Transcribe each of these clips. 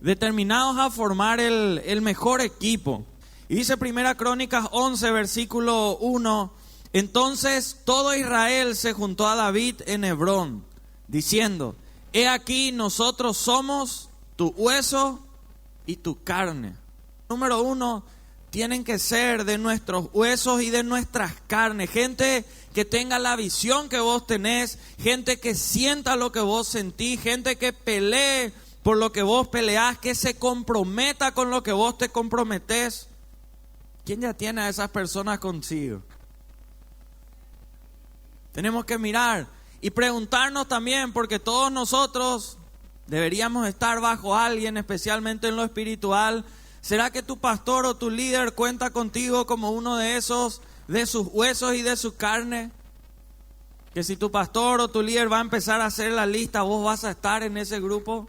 determinados a formar el mejor equipo. Y dice Primera Crónicas 11, versículo 1, entonces todo Israel se juntó a David en Hebrón, diciendo, he aquí nosotros somos tu hueso y tu carne. Número 1, tienen que ser de nuestros huesos y de nuestras carnes. Gente que tenga la visión que vos tenés, gente que sienta lo que vos sentís, gente que pelee por lo que vos peleás, que se comprometa con lo que vos te comprometés. ¿Quién ya tiene a esas personas consigo? Tenemos que mirar y preguntarnos también, porque todos nosotros deberíamos estar bajo alguien, especialmente en lo espiritual. ¿Será que tu pastor o tu líder cuenta contigo como uno de esos, de sus huesos y de su carne? Que si tu pastor o tu líder va a empezar a hacer la lista, vos vas a estar en ese grupo.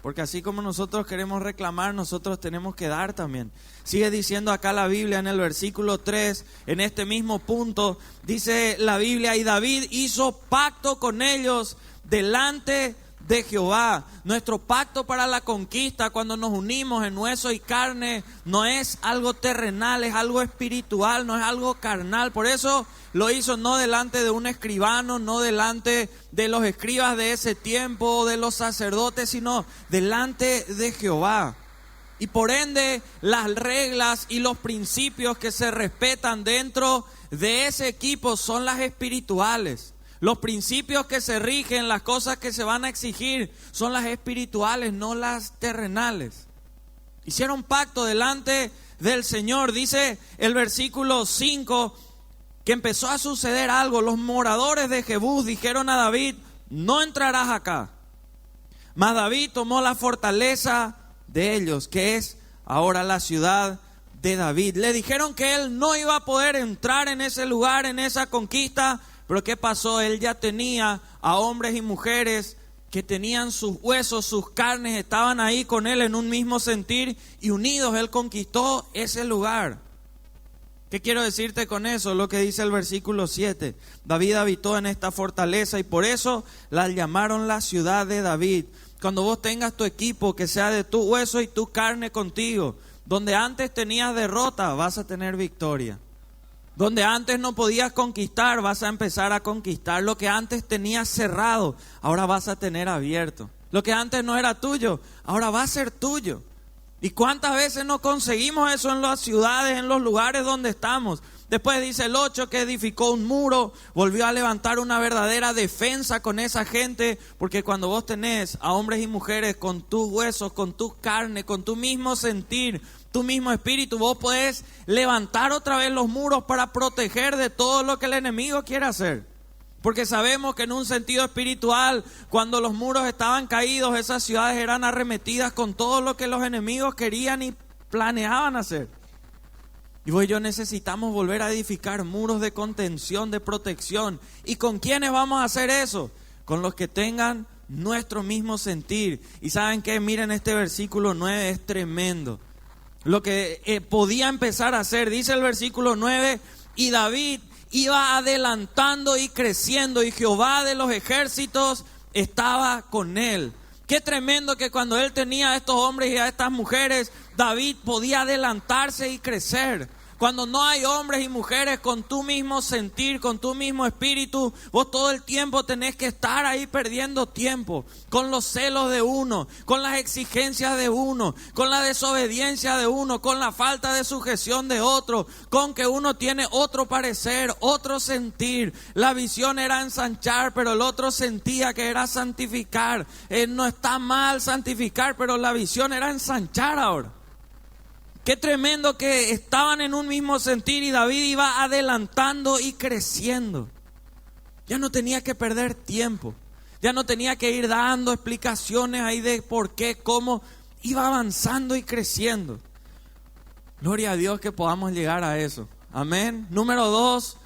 Porque así como nosotros queremos reclamar, nosotros tenemos que dar también. Sigue diciendo acá la Biblia en el versículo 3, en este mismo punto, dice la Biblia, y David hizo pacto con ellos delante de Jehová. Nuestro pacto para la conquista, cuando nos unimos en hueso y carne, no es algo terrenal, es algo espiritual, no es algo carnal. Por eso lo hizo no delante de un escribano, no delante de los escribas de ese tiempo, de los sacerdotes, sino delante de Jehová. Y por ende, las reglas y los principios que se respetan dentro de ese equipo son las espirituales. Los principios que se rigen, las cosas que se van a exigir, son las espirituales, no las terrenales. Hicieron pacto delante del Señor. Dice el versículo 5 que empezó a suceder algo. Los moradores de Jebús dijeron a David, no entrarás acá. Mas David tomó la fortaleza de ellos, que es ahora la ciudad de David. Le dijeron que él no iba a poder entrar en ese lugar, en esa conquista. Pero ¿qué pasó? Él ya tenía a hombres y mujeres que tenían sus huesos, sus carnes, estaban ahí con él en un mismo sentir y unidos. Él conquistó ese lugar. ¿Qué quiero decirte con eso? Lo que dice el versículo 7. David habitó en esta fortaleza y por eso la llamaron la ciudad de David. Cuando vos tengas tu equipo que sea de tu hueso y tu carne contigo, donde antes tenías derrota, vas a tener victoria. Donde antes no podías conquistar, vas a empezar a conquistar. Lo que antes tenías cerrado, ahora vas a tener abierto. Lo que antes no era tuyo, ahora va a ser tuyo. ¿Y cuántas veces no conseguimos eso en las ciudades, en los lugares donde estamos? Después dice el 8 que edificó un muro, volvió a levantar una verdadera defensa con esa gente. Porque cuando vos tenés a hombres y mujeres con tus huesos, con tu carne, con tu mismo sentir, tu mismo espíritu, vos podés levantar otra vez los muros para proteger de todo lo que el enemigo quiere hacer. Porque sabemos que en un sentido espiritual, cuando los muros estaban caídos, esas ciudades eran arremetidas con todo lo que los enemigos querían y planeaban hacer. Y vos y yo necesitamos volver a edificar muros de contención, de protección. ¿Y con quiénes vamos a hacer eso? Con los que tengan nuestro mismo sentir. Y ¿saben qué? Miren, este versículo 9 es tremendo. Lo que podía empezar a hacer, dice el versículo 9, y David iba adelantando y creciendo, y Jehová de los ejércitos estaba con él. Qué tremendo que cuando él tenía a estos hombres y a estas mujeres, David podía adelantarse y crecer. Cuando no hay hombres y mujeres con tu mismo sentir, con tu mismo espíritu, vos todo el tiempo tenés que estar ahí perdiendo tiempo. Con los celos de uno, con las exigencias de uno, con la desobediencia de uno, con la falta de sujeción de otro, con que uno tiene otro parecer, otro sentir. La visión era ensanchar, pero el otro sentía que era santificar. No está mal santificar, pero la visión era ensanchar ahora. Qué tremendo que estaban en un mismo sentir y David iba adelantando y creciendo. Ya no tenía que perder tiempo. Ya no tenía que ir dando explicaciones ahí de por qué, cómo. Iba avanzando y creciendo. Gloria a Dios que podamos llegar a eso. Amén. Número 2,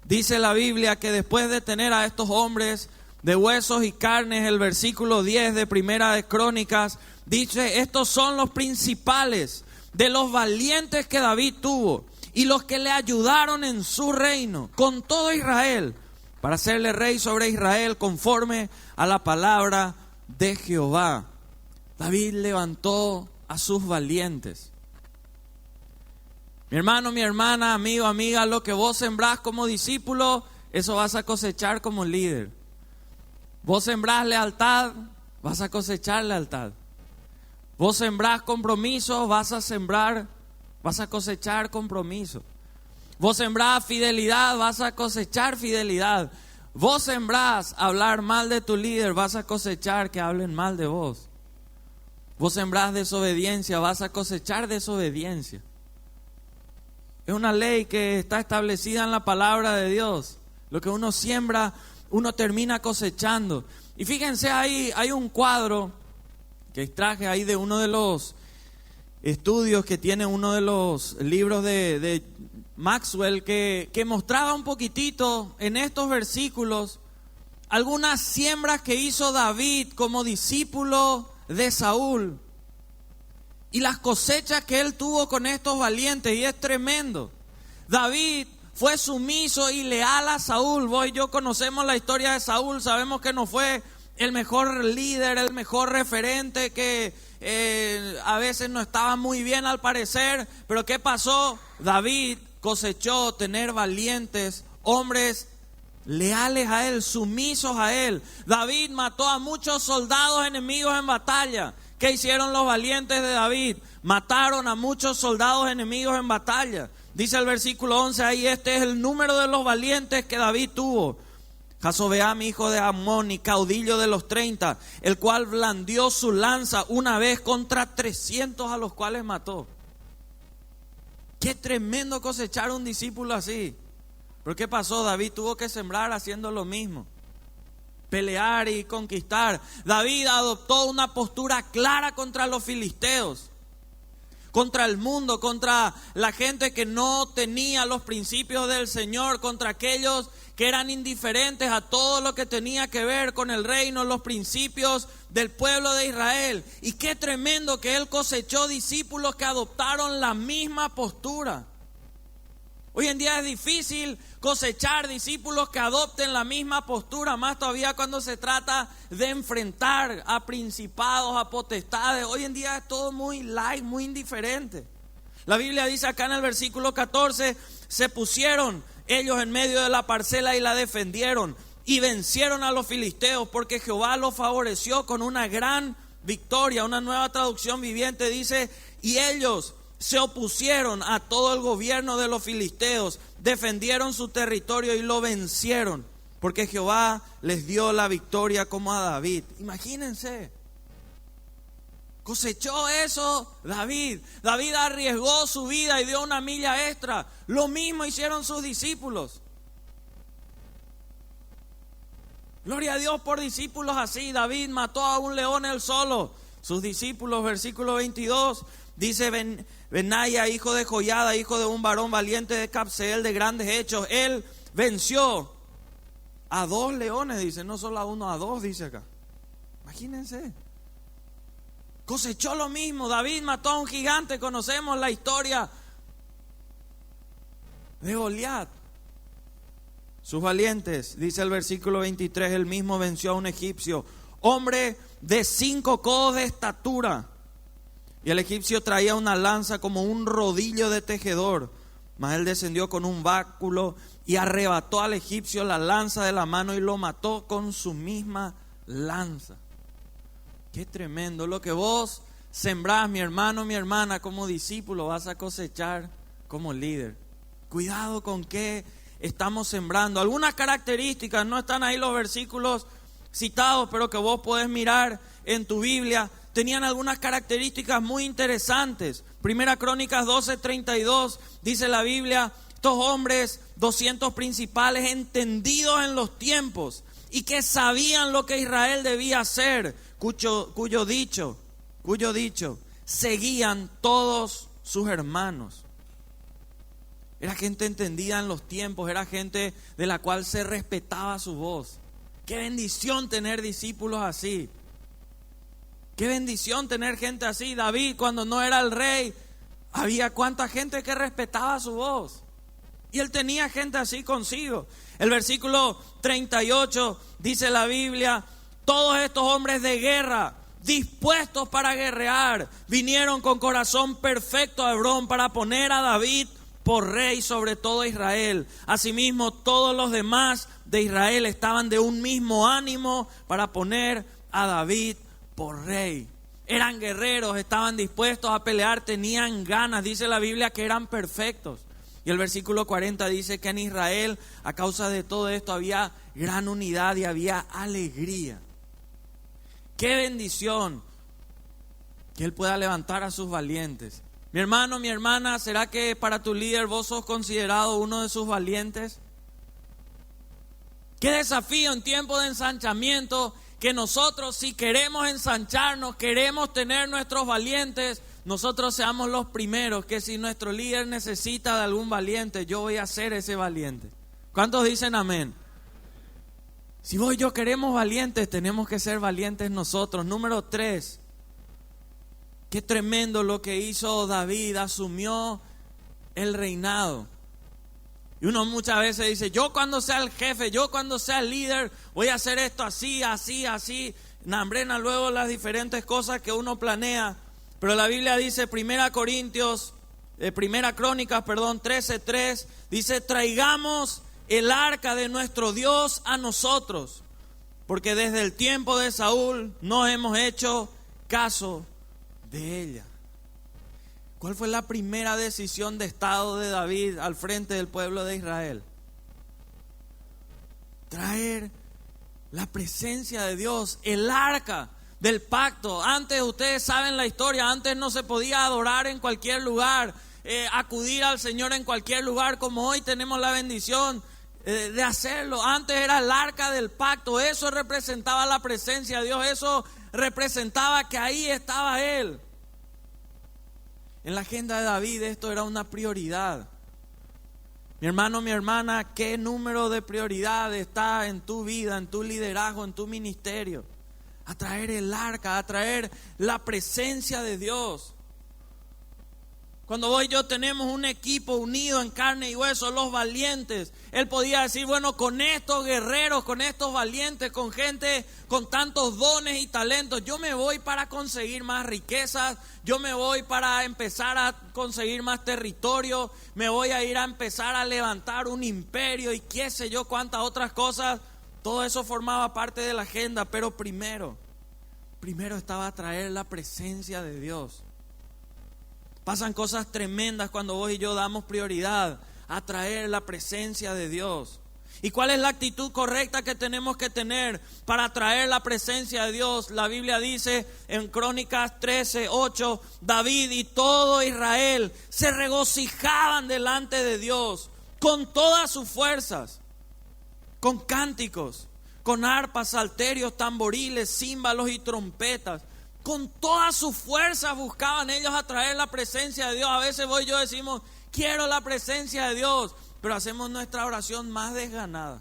dice la Biblia que después de tener a estos hombres de huesos y carnes, el versículo 10 de Primera de Crónicas, dice, estos son los principales de los valientes que David tuvo y los que le ayudaron en su reino con todo Israel para hacerle rey sobre Israel conforme a la palabra de Jehová. David levantó a sus valientes. Mi hermano, mi hermana, amigo, amiga, lo que vos sembrás como discípulo, eso vas a cosechar como líder. Vos sembrás lealtad, vas a cosechar lealtad. Vos sembrás compromiso, vas a cosechar compromiso. Vos sembrás fidelidad, vas a cosechar fidelidad. Vos sembrás hablar mal de tu líder, vas a cosechar que hablen mal de vos. Vos sembrás desobediencia, vas a cosechar desobediencia. Es una ley que está establecida en la palabra de Dios. Lo que uno siembra, uno termina cosechando. Y fíjense ahí, hay un cuadro que extraje ahí de uno de los estudios que tiene uno de los libros de Maxwell que mostraba un poquitito en estos versículos algunas siembras que hizo David como discípulo de Saúl y las cosechas que él tuvo con estos valientes, y es tremendo. David fue sumiso y leal a Saúl. Vos y yo conocemos la historia de Saúl, sabemos que no fue el mejor líder, el mejor referente, que a veces no estaba muy bien al parecer, pero ¿qué pasó? David cosechó tener valientes, hombres leales a él, sumisos a él. David mató a muchos soldados enemigos en batalla. ¿Qué hicieron los valientes de David? Mataron a muchos soldados enemigos en batalla. Dice el versículo 11 ahí, este es el número de los valientes que David tuvo. Jasobeam, hijo de Amón y caudillo de los 30, el cual blandió su lanza una vez contra 300 a los cuales mató. Qué tremendo cosechar un discípulo así. ¿Pero qué pasó? David tuvo que sembrar haciendo lo mismo. Pelear y conquistar. David adoptó una postura clara contra los filisteos, contra el mundo, contra la gente que no tenía los principios del Señor, contra aquellos que eran indiferentes a todo lo que tenía que ver con el reino, los principios del pueblo de Israel. Y qué tremendo que él cosechó discípulos que adoptaron la misma postura. Hoy en día es difícil cosechar discípulos que adopten la misma postura, más todavía cuando se trata de enfrentar a principados, a potestades. Hoy en día es todo muy light, muy indiferente. La Biblia dice acá en el versículo 14, se pusieron ellos en medio de la parcela y la defendieron y vencieron a los filisteos porque Jehová los favoreció con una gran victoria. Una nueva traducción viviente dice, y ellos se opusieron a todo el gobierno de los filisteos, defendieron su territorio y lo vencieron, porque Jehová les dio la victoria como a David. Imagínense, cosechó eso David. David arriesgó su vida y dio una milla extra. Lo mismo hicieron sus discípulos. Gloria a Dios por discípulos así. David mató a un león él solo. Sus discípulos, versículo 22, dice Benaya, hijo de Joiada, hijo de un varón valiente de Capseel, de grandes hechos. Él venció a 2 leones, dice, no solo a 1, a 2, dice acá. Imagínense. Cosechó lo mismo. David mató a un gigante, conocemos la historia de Goliat. Sus valientes, dice el versículo 23, él mismo venció a un egipcio, hombre de 5 codos de estatura. Y el egipcio traía una lanza como un rodillo de tejedor. Mas él descendió con un báculo y arrebató al egipcio la lanza de la mano y lo mató con su misma lanza. Qué tremendo. Lo que vos sembrás, mi hermano, mi hermana, como discípulo, vas a cosechar como líder. Cuidado con qué estamos sembrando. Algunas características, no están ahí los versículos citados, pero que vos podés mirar en tu Biblia, tenían algunas características muy interesantes. Primera Crónicas 12:32 dice la Biblia, estos hombres, 200 principales, entendidos en los tiempos y que sabían lo que Israel debía hacer, cuyo dicho seguían todos sus hermanos. Era gente entendida en los tiempos, era gente de la cual se respetaba su voz. Qué bendición tener discípulos así. Qué bendición tener gente así. David, cuando no era el rey, había cuánta gente que respetaba su voz. Y él tenía gente así consigo. El versículo 38 dice la Biblia, todos estos hombres de guerra dispuestos para guerrear. Vinieron con corazón perfecto a Hebrón para poner a David por rey sobre todo Israel. Asimismo, todos los demás de Israel estaban de un mismo ánimo para poner a David por rey. Eran guerreros, estaban dispuestos a pelear, tenían ganas. Dice la Biblia que eran perfectos. Y el versículo 40 dice que en Israel, a causa de todo esto, había gran unidad y había alegría. ¡Qué bendición! Que Él pueda levantar a sus valientes. Mi hermano, mi hermana, ¿será que para tu líder vos sos considerado uno de sus valientes? ¡Qué desafío en tiempo de ensanchamiento! Que nosotros, si queremos ensancharnos, queremos tener nuestros valientes, nosotros seamos los primeros, que si nuestro líder necesita de algún valiente, yo voy a ser ese valiente. ¿Cuántos dicen amén? Si vos y yo queremos valientes, tenemos que ser valientes nosotros. Número 3, qué tremendo lo que hizo David, asumió el reinado. Y uno muchas veces dice, yo cuando sea el jefe, yo cuando sea el líder, voy a hacer esto así, así, así. Nambrena luego las diferentes cosas que uno planea. Pero la Biblia dice, Primera Crónicas 13:3, dice, traigamos el arca de nuestro Dios a nosotros, porque desde el tiempo de Saúl no hemos hecho caso de ella. ¿Cuál fue la primera decisión de estado de David al frente del pueblo de Israel? Traer la presencia de Dios, el arca del pacto. Antes, ustedes saben la historia, antes no se podía adorar en cualquier lugar, acudir al Señor en cualquier lugar, como hoy tenemos la bendición de hacerlo. Antes era el arca del pacto, eso representaba la presencia de Dios, eso representaba que ahí estaba Él. En la agenda de David esto era una prioridad. Mi hermano, mi hermana, ¿qué número de prioridad está en tu vida, en tu liderazgo, en tu ministerio? A traer el arca, a traer la presencia de Dios. Cuando vos y yo tenemos un equipo unido en carne y hueso, los valientes, Él podía decir, bueno, con estos guerreros, con estos valientes, con gente con tantos dones y talentos, yo me voy para conseguir más riquezas, yo me voy para empezar a conseguir más territorio, me voy a ir a empezar a levantar un imperio y qué sé yo cuántas otras cosas. Todo eso formaba parte de la agenda, pero primero estaba a traer la presencia de Dios. Pasan cosas tremendas cuando vos y yo damos prioridad a traer la presencia de Dios. ¿Y cuál es la actitud correcta que tenemos que tener para traer la presencia de Dios? La Biblia dice en Crónicas 13:8, David y todo Israel se regocijaban delante de Dios con todas sus fuerzas, con cánticos, con arpas, salterios, tamboriles, címbalos y trompetas. Con todas sus fuerzas buscaban ellos atraer la presencia de Dios. A veces vos y yo decimos, quiero la presencia de Dios, pero hacemos nuestra oración más desganada,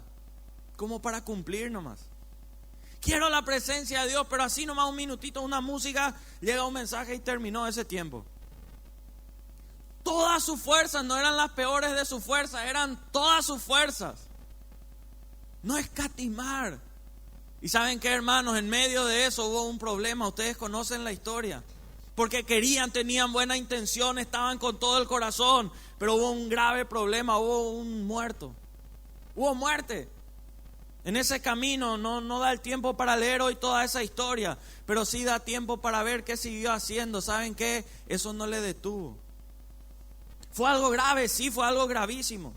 como para cumplir nomás. Quiero la presencia de Dios, pero así nomás un minutito, una música, llega un mensaje y terminó ese tiempo. Todas sus fuerzas no eran las peores de sus fuerzas, eran todas sus fuerzas. No escatimar. Y ¿saben qué, hermanos? En medio de eso hubo un problema. Ustedes conocen la historia. Porque tenían buena intención, estaban con todo el corazón, pero hubo un grave problema, hubo un muerto. Hubo muerte. En ese camino no da el tiempo para leer hoy toda esa historia, pero sí da tiempo para ver qué siguió haciendo. ¿Saben qué? Eso no le detuvo. Fue algo grave, sí, fue algo gravísimo.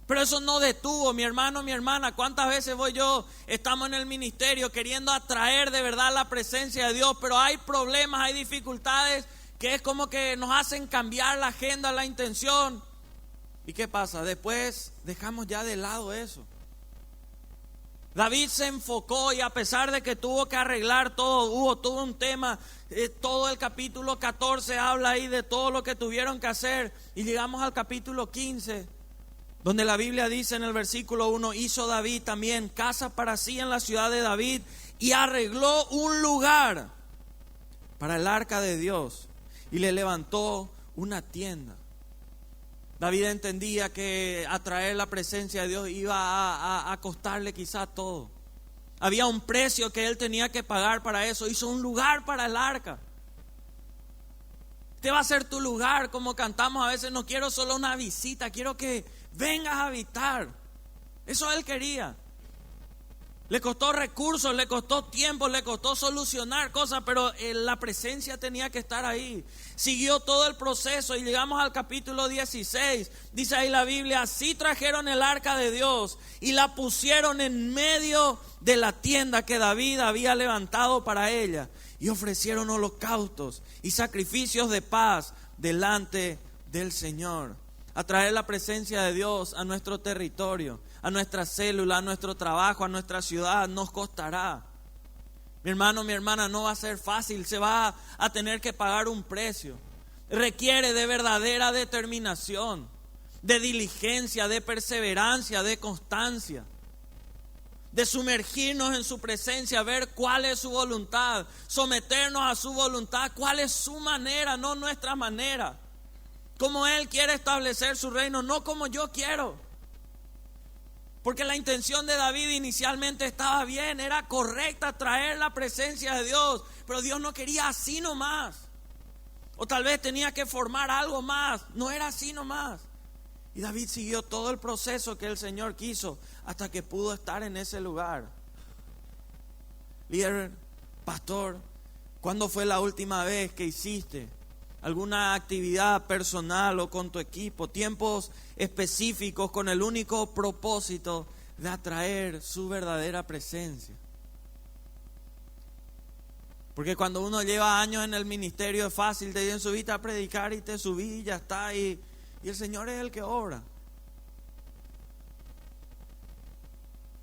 Pero eso no detuvo, mi hermano, mi hermana. ¿Cuántas veces voy yo? Estamos en el ministerio queriendo atraer de verdad la presencia de Dios, pero hay problemas, hay dificultades que es como que nos hacen cambiar la agenda, la intención. ¿Y qué pasa? Después dejamos ya de lado eso. David se enfocó y a pesar de que tuvo que arreglar todo, hubo todo un tema, todo el capítulo 14 habla ahí de todo lo que tuvieron que hacer. Y llegamos al capítulo 15. Donde la Biblia dice en el versículo 1, hizo David también casa para sí en la ciudad de David y arregló un lugar para el arca de Dios y le levantó una tienda. David entendía que atraer la presencia de Dios iba a costarle quizá todo. Había un precio que él tenía que pagar para eso. Hizo un lugar para el arca. Este va a ser tu lugar, como cantamos a veces. No quiero solo una visita, quiero que vengas a habitar. Eso él quería. Le costó recursos, le costó tiempo, le costó solucionar cosas, pero la presencia tenía que estar ahí. Siguió todo el proceso y llegamos al capítulo 16. Dice ahí la Biblia: así trajeron el arca de Dios y la pusieron en medio de la tienda que David había levantado para ella. Y ofrecieron holocaustos y sacrificios de paz delante del Señor. A traer la presencia de Dios a nuestro territorio, a nuestra célula, a nuestro trabajo, a nuestra ciudad, nos costará. Mi hermano, mi hermana, no va a ser fácil, se va a tener que pagar un precio. Requiere de verdadera determinación, de diligencia, de perseverancia, de constancia, de sumergirnos en su presencia, ver cuál es su voluntad, someternos a su voluntad, cuál es su manera, no nuestra manera. Como Él quiere establecer su reino, no como yo quiero. Porque la intención de David inicialmente estaba bien, era correcta, traer la presencia de Dios. Pero Dios no quería así nomás. O tal vez tenía que formar algo más, no era así nomás. Y David siguió todo el proceso que el Señor quiso hasta que pudo estar en ese lugar. Líder, pastor, ¿cuándo fue la última vez que hiciste alguna actividad personal o con tu equipo, tiempos específicos con el único propósito de atraer su verdadera presencia? Porque cuando uno lleva años en el ministerio es fácil, te dicen subiste a predicar y te subí y ya está, y el Señor es el que obra.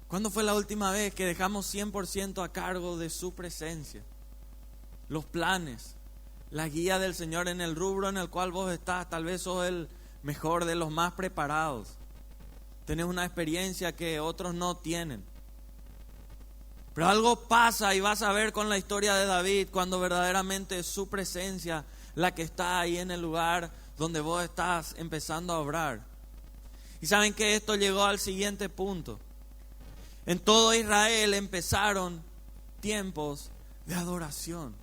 ¿Cuándo fue la última vez que dejamos 100% a cargo de su presencia? Los planes, la guía del Señor en el rubro en el cual vos estás. Tal vez sos el mejor de los más preparados. Tenés una experiencia que otros no tienen. Pero algo pasa y vas a ver con la historia de David cuando verdaderamente es su presencia la que está ahí en el lugar donde vos estás empezando a obrar. Y saben que esto llegó al siguiente punto. En todo Israel empezaron tiempos de adoración.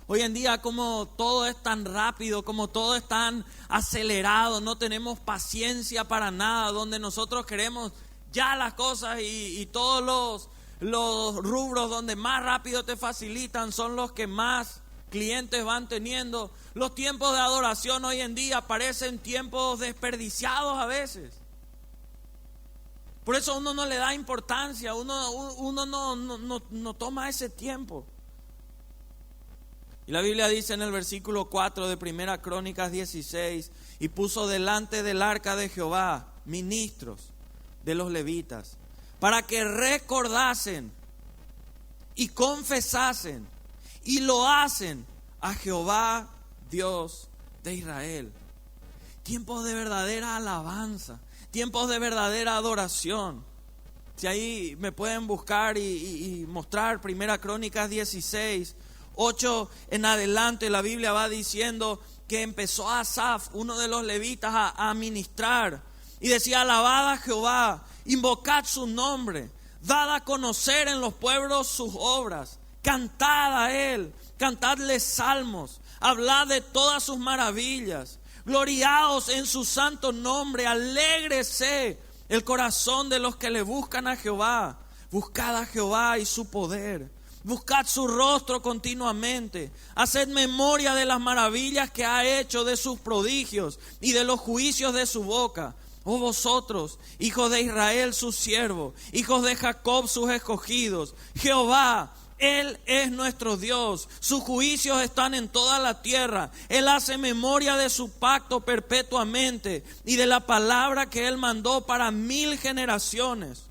Hoy en día, como todo es tan rápido, como todo es tan acelerado, no tenemos paciencia para nada, donde nosotros queremos ya las cosas y todos los rubros donde más rápido te facilitan son los que más clientes van teniendo. Los tiempos de adoración hoy en día parecen tiempos desperdiciados a veces. Por eso uno no le da importancia, uno no toma ese tiempo. Y la Biblia dice en el versículo 4 de 1 Crónicas 16: y puso delante del arca de Jehová ministros de los levitas, para que recordasen y confesasen y lo hacen a Jehová Dios de Israel. Tiempos de verdadera alabanza, tiempos de verdadera adoración. Si ahí me pueden buscar y mostrar 1 Crónicas 16, 8 en adelante, la Biblia va diciendo que empezó Asaf, uno de los levitas, a ministrar. Y decía: alabad a Jehová, invocad su nombre, dad a conocer en los pueblos sus obras, cantad a Él, cantadle salmos, hablad de todas sus maravillas, gloriaos en su santo nombre, alégrese el corazón de los que le buscan a Jehová. Buscad a Jehová y su poder, buscad su rostro continuamente, haced memoria de las maravillas que ha hecho, de sus prodigios y de los juicios de su boca. Oh vosotros, hijos de Israel, sus siervos, hijos de Jacob, sus escogidos. Jehová, Él es nuestro Dios, sus juicios están en toda la tierra. Él hace memoria de su pacto perpetuamente y de la palabra que Él mandó para 1000 generaciones.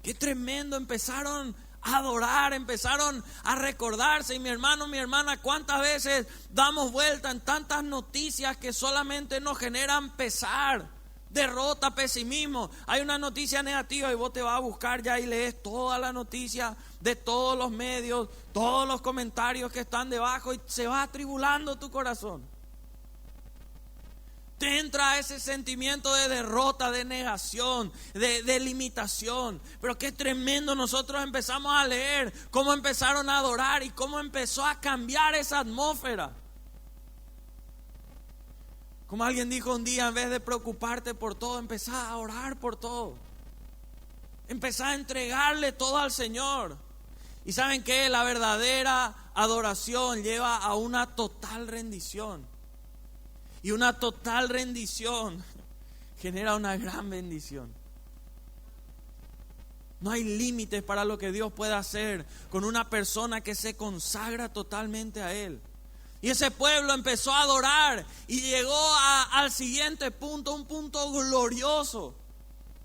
Qué tremendo, empezaron a adorar, empezaron a recordarse. Y mi hermano, mi hermana, ¿cuántas veces damos vuelta en tantas noticias que solamente nos generan pesar, derrota, pesimismo? Hay una noticia negativa y vos te vas a buscar ya y lees toda la noticia de todos los medios, todos los comentarios que están debajo, y se va atribulando tu corazón. te entra ese sentimiento de derrota, de negación, de limitación. Pero qué tremendo, nosotros empezamos a leer cómo empezaron a adorar y cómo empezó a cambiar esa atmósfera. Como alguien dijo un día, en vez de preocuparte por todo, empezá a orar por todo. Empezá a entregarle todo al Señor. Y ¿saben qué? La verdadera adoración lleva a una total rendición. Y una total rendición genera una gran bendición. No hay límites para lo que Dios puede hacer con una persona que se consagra totalmente a Él. Y ese pueblo empezó a adorar y llegó al siguiente punto, un punto glorioso,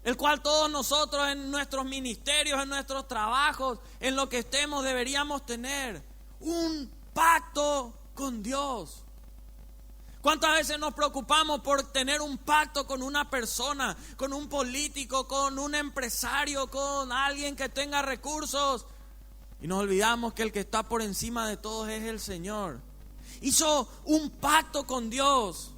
el cual todos nosotros en nuestros ministerios, en nuestros trabajos, en lo que estemos, deberíamos tener un pacto con Dios. ¿Cuántas veces nos preocupamos por tener un pacto con una persona, con un político, con un empresario, con alguien que tenga recursos? Y nos olvidamos que el que está por encima de todos es el Señor. Hizo un pacto con Dios.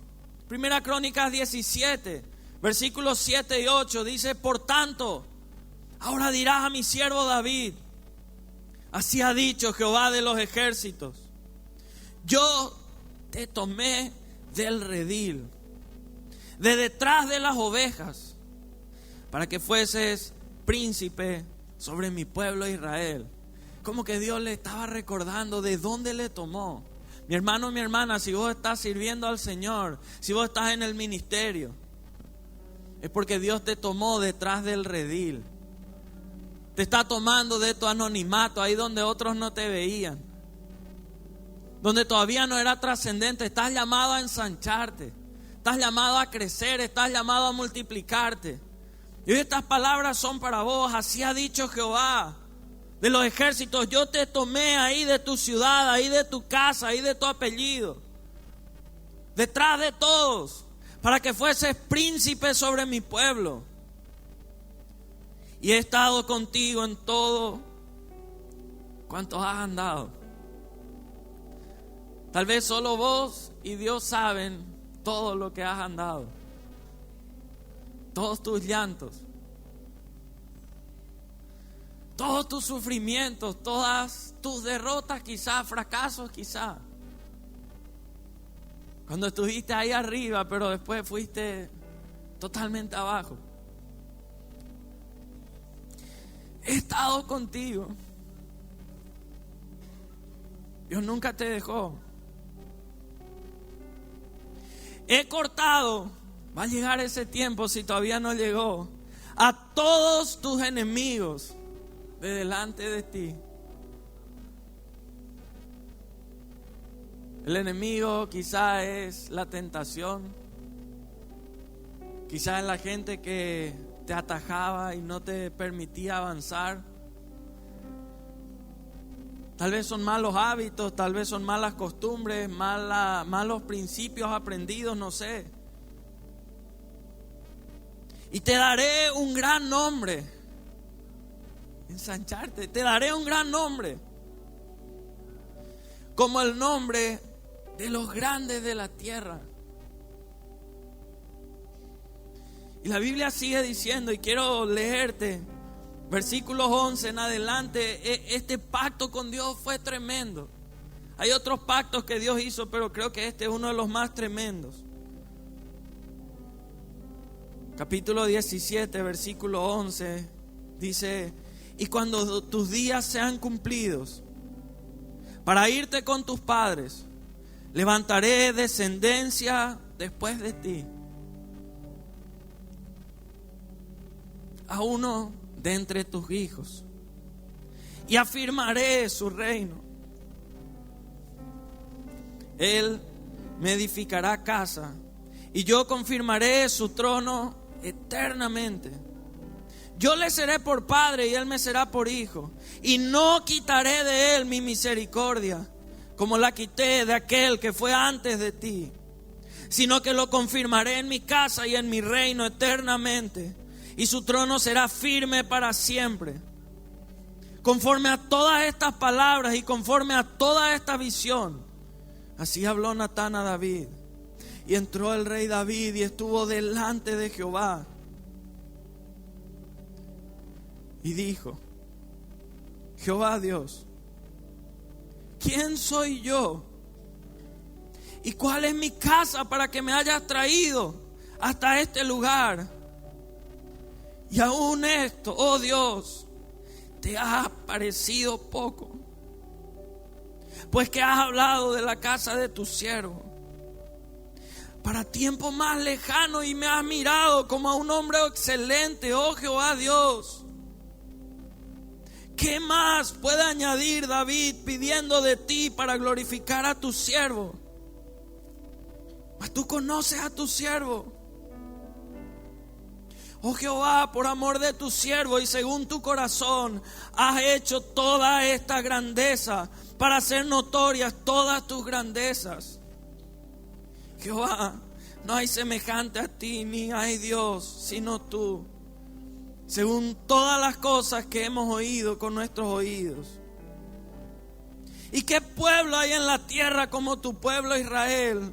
Primera Crónicas 17, versículos 7 y 8 dice: por tanto, ahora dirás a mi siervo David, así ha dicho Jehová de los ejércitos, yo te tomé del redil, de detrás de las ovejas, para que fueses príncipe sobre mi pueblo Israel. Como que Dios le estaba recordando de dónde le tomó. Mi hermano, mi hermana, si vos estás sirviendo al Señor, si vos estás en el ministerio, es porque Dios te tomó detrás del redil. Te está tomando de tu anonimato, ahí donde otros no te veían, donde todavía no era trascendente. Estás llamado a ensancharte, estás llamado a crecer, estás llamado a multiplicarte. Y hoy estas palabras son para vos. Así ha dicho Jehová de los ejércitos: yo te tomé ahí de tu ciudad, ahí de tu casa, ahí de tu apellido, detrás de todos, para que fueses príncipe sobre mi pueblo. Y he estado contigo en todo cuanto has andado. Tal vez solo vos y Dios saben todo lo que has andado, todos tus llantos, todos tus sufrimientos, todas tus derrotas, quizás fracasos, quizás. Cuando estuviste ahí arriba, pero después fuiste totalmente abajo. He estado contigo. Dios nunca te dejó. He cortado, va a llegar ese tiempo si todavía no llegó, a todos tus enemigos de delante de ti. El enemigo quizá es la tentación, quizá es la gente que te atajaba y no te permitía avanzar. Tal vez son malos hábitos, tal vez son malas costumbres, malos principios aprendidos, no sé. Y te daré un gran nombre. Ensancharte, te daré un gran nombre, como el nombre de los grandes de la tierra. Y la Biblia sigue diciendo, y quiero leerte versículos 11 en adelante. Este pacto con Dios fue tremendo. Hay otros pactos que Dios hizo, pero creo que este es uno de los más tremendos. Capítulo 17, versículo 11 dice: y cuando tus días sean cumplidos para irte con tus padres, levantaré descendencia después de ti, a uno de entre tus hijos, y afirmaré su reino. Él me edificará casa, y yo confirmaré su trono eternamente. Yo le seré por padre y él me será por hijo, y no quitaré de él mi misericordia, como la quité de aquel que fue antes de ti, sino que lo confirmaré en mi casa y en mi reino eternamente, y su trono será firme para siempre. Conforme a todas estas palabras y conforme a toda esta visión, así habló Natán a David. Y entró el rey David y estuvo delante de Jehová. Y dijo: Jehová Dios, ¿quién soy yo? ¿Y cuál es mi casa para que me hayas traído hasta este lugar? Y aún esto, oh Dios, te ha parecido poco, pues que has hablado de la casa de tu siervo para tiempo más lejano, y me has mirado como a un hombre excelente, oh Jehová Dios. ¿Qué más puede añadir David pidiendo de ti para glorificar a tu siervo? Mas tú conoces a tu siervo. Oh Jehová, por amor de tu siervo y según tu corazón, has hecho toda esta grandeza para hacer notorias todas tus grandezas. Jehová, no hay semejante a ti, ni hay Dios sino tú, según todas las cosas que hemos oído con nuestros oídos. ¿Y qué pueblo hay en la tierra como tu pueblo Israel,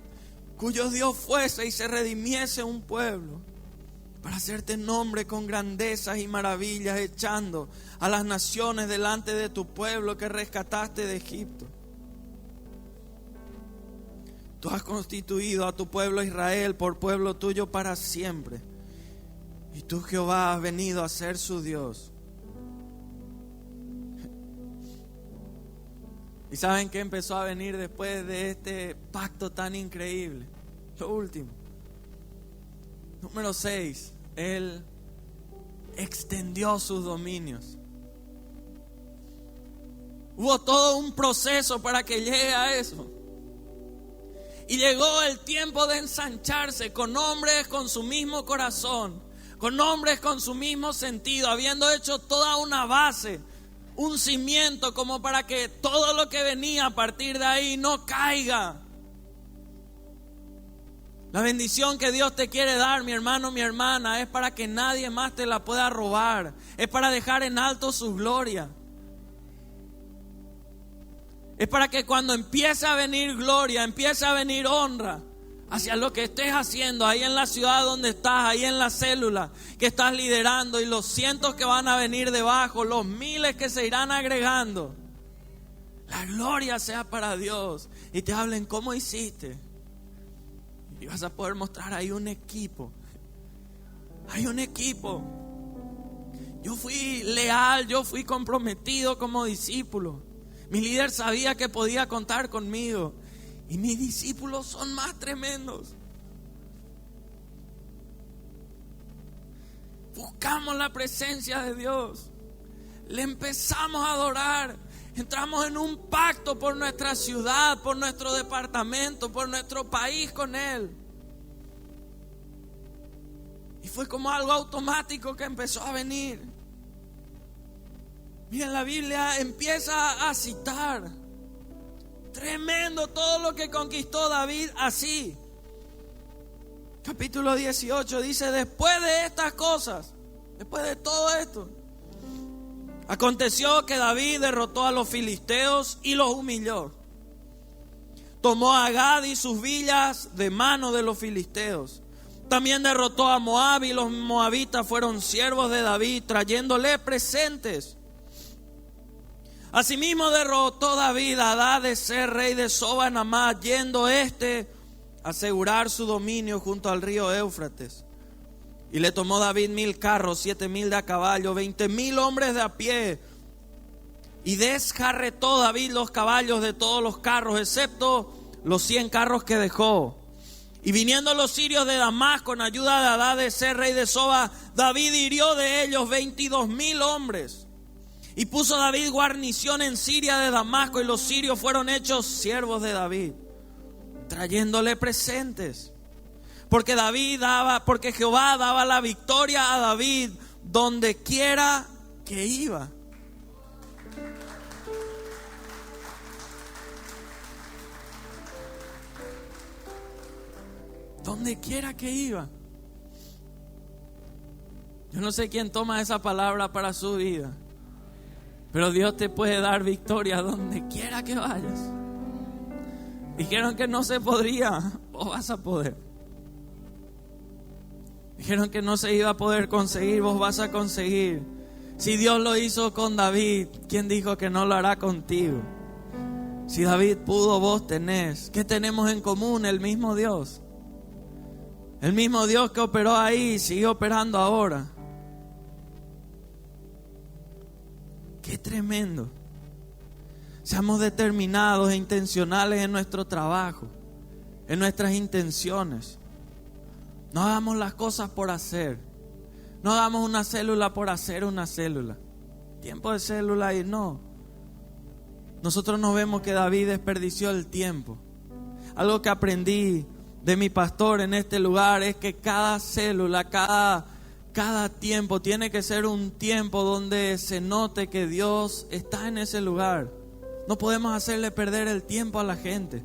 cuyo Dios fuese y se redimiese un pueblo, para hacerte nombre con grandezas y maravillas, echando a las naciones delante de tu pueblo que rescataste de Egipto? Tú has constituido a tu pueblo Israel por pueblo tuyo para siempre, y tú, Jehová, has venido a ser su Dios. ¿Y saben qué empezó a venir después de este pacto tan increíble? Lo último. Número 6. Él extendió sus dominios. Hubo todo un proceso para que llegue a eso. Y llegó el tiempo de ensancharse con hombres con su mismo corazón, con hombres con su mismo sentido, habiendo hecho toda una base, un cimiento como para que todo lo que venía a partir de ahí no caiga. La bendición que Dios te quiere dar, mi hermano, mi hermana, es para que nadie más te la pueda robar. Es para dejar en alto su gloria. Es para que cuando empiece a venir gloria, empiece a venir honra hacia lo que estés haciendo ahí en la ciudad donde estás, ahí en la célula que estás liderando, y los cientos que van a venir debajo, los miles que se irán agregando, la gloria sea para Dios y te hablen cómo hiciste. Y vas a poder mostrar, hay un equipo. Hay un equipo. Yo fui leal, yo fui comprometido como discípulo. Mi líder sabía que podía contar conmigo. Y mis discípulos son más tremendos. Buscamos la presencia de Dios. Le empezamos a adorar. Entramos en un pacto por nuestra ciudad, por nuestro departamento, por nuestro país con Él. Y fue como algo automático que empezó a venir. Miren, la Biblia empieza a citar. Tremendo todo lo que conquistó David así. Capítulo 18 dice: después de estas cosas, después de todo esto, aconteció que David derrotó a los filisteos y los humilló. Tomó a Gad y sus villas de mano de los filisteos. También derrotó a Moab, y los moabitas fueron siervos de David, trayéndole presentes. Asimismo derrotó David a Hadadezer, rey de Soba en Amad, yendo a asegurar su dominio junto al río Éufrates. Y le tomó David 1000 carros, 7000 de a caballo, 20,000 hombres de a pie. Y desjarretó David los caballos de todos los carros, excepto los 100 carros que dejó. Y viniendo los sirios de Damasco con ayuda de Hadadezer, rey de Soba, David hirió de ellos 22,000 hombres. Y puso David guarnición en Siria de Damasco, y los sirios fueron hechos siervos de David, trayéndole presentes. Porque Jehová daba la victoria a David donde quiera que iba. Donde quiera que iba. Yo no sé quién toma esa palabra para su vida, pero Dios te puede dar victoria donde quiera que vayas. Dijeron que no se podría, vos vas a poder. Dijeron que no se iba a poder conseguir, vos vas a conseguir. Si Dios lo hizo con David, ¿quién dijo que no lo hará contigo? Si David pudo, vos tenés. ¿Qué tenemos en común? El mismo Dios. El mismo Dios que operó ahí, sigue operando ahora. ¡Qué tremendo! Seamos determinados e intencionales en nuestro trabajo, en nuestras intenciones. No hagamos las cosas por hacer. No hagamos una célula por hacer una célula. Tiempo de célula y no. Nosotros nos vemos que David desperdició el tiempo. Algo que aprendí de mi pastor en este lugar es que cada célula, cada tiempo tiene que ser un tiempo donde se note que Dios está en ese lugar. No podemos hacerle perder el tiempo a la gente.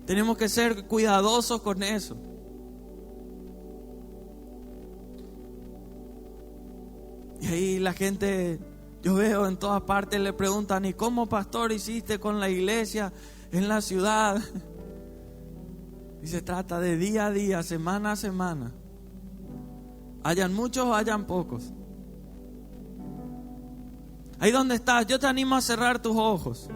Tenemos que ser cuidadosos con eso. Y ahí la gente, yo veo en todas partes, le preguntan: ¿y cómo, pastor, hiciste con la iglesia en la ciudad? Y se trata de día a día, semana a semana. Hayan muchos o hayan pocos. Ahí donde estás, yo te animo a cerrar tus ojos.